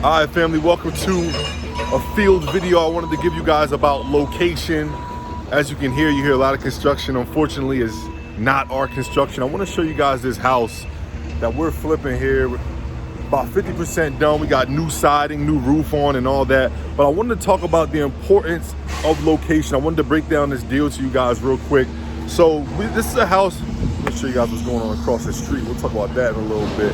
All right, family, welcome to a field video. I wanted to give you guys about location. As you can hear, you hear a lot of construction. Unfortunately, it's not our construction. I want to show you guys this house that we're flipping here. About 50% done. We got new siding, new roof on and all that. But I wanted to talk about the importance of location. I wanted to break down this deal to you guys real quick. So this is a house. Let me show you guys what's going on across the street. We'll talk about that in a little bit.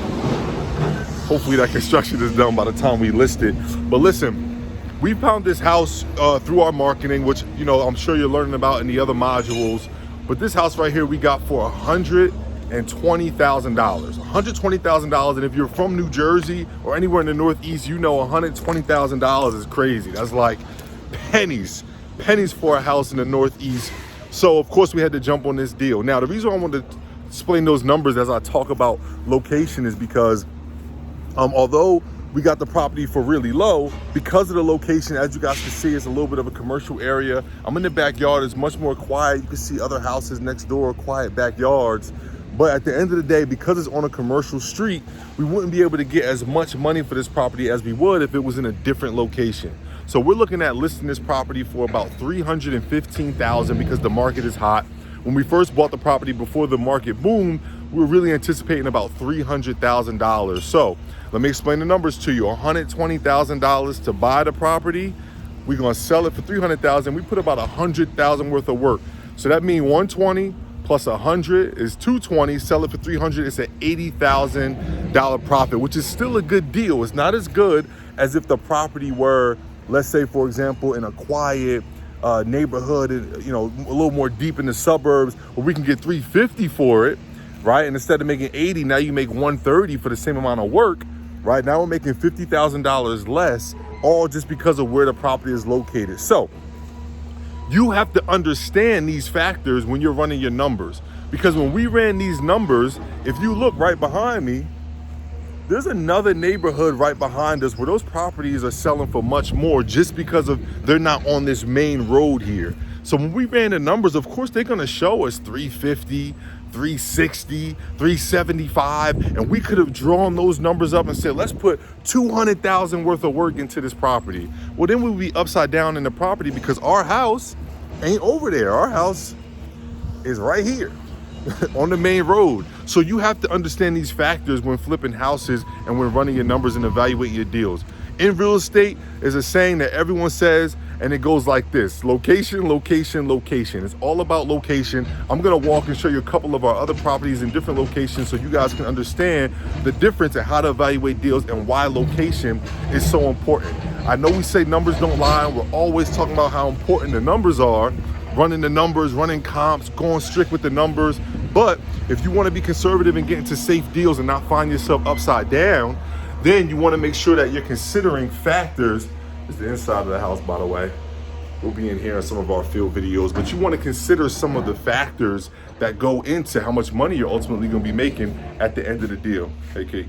Hopefully that construction is done by the time we list it. But listen, we found this house through our marketing, which, you know, I'm sure you're learning about in the other modules. But this house right here, we got for $120,000. $120,000. And if you're from New Jersey or anywhere in the Northeast, you know $120,000 is crazy. That's like pennies for a house in the Northeast. So of course we had to jump on this deal. Now, the reason I wanted to explain those numbers as I talk about location is because although we got the property for really low, because of the location, as you guys can see, it's a little bit of a commercial area. I'm in the backyard, it's much more quiet. You can see other houses next door, quiet backyards. But at the end of the day, because it's on a commercial street, we wouldn't be able to get as much money for this property as we would if it was in a different location. So we're looking at listing this property for about $315,000 because the market is hot. When we first bought the property before the market boomed, we were really anticipating about $300,000. So let me explain the numbers to you. $120,000 to buy the property. We're gonna sell it for $300,000. We put about $100,000 worth of work. So that means 120 plus 100 is 220. Sell it for 300. It's an $80,000 profit, which is still a good deal. It's not as good as if the property were, let's say, for example, in a quiet neighborhood, you know, a little more deep in the suburbs, where we can get $350 for it, right? And instead of making 80, now you make 130 for the same amount of work, right? Now we're making $50,000 less, all just because of where the property is located. So you have to understand these factors when you're running your numbers, because when we ran these numbers, if you look right behind me, there's another neighborhood right behind us where those properties are selling for much more just because of they're not on this main road here. So when we ran the numbers, of course, they're gonna show us 350, 360, 375, and we could have drawn those numbers up and said, let's put 200,000 worth of work into this property. Well, then we would be upside down in the property because our house ain't over there. Our house is right here on the main road. So you have to understand these factors when flipping houses and when running your numbers and evaluating your deals. In real estate, is a saying that everyone says, and it goes like this: location, location, location. It's all about location. I'm gonna walk and show you a couple of our other properties in different locations so you guys can understand the difference and how to evaluate deals and why location is so important. I know we say numbers don't lie, and we're always talking about how important the numbers are, running the numbers, running comps, going strict with the numbers. But if you wanna be conservative and get into safe deals and not find yourself upside down, then you wanna make sure that you're considering factors. This is the inside of the house, by the way. We'll be in here in some of our field videos, but you want to consider some of the factors that go into how much money you're ultimately going to be making at the end of the deal. Hey, Kate.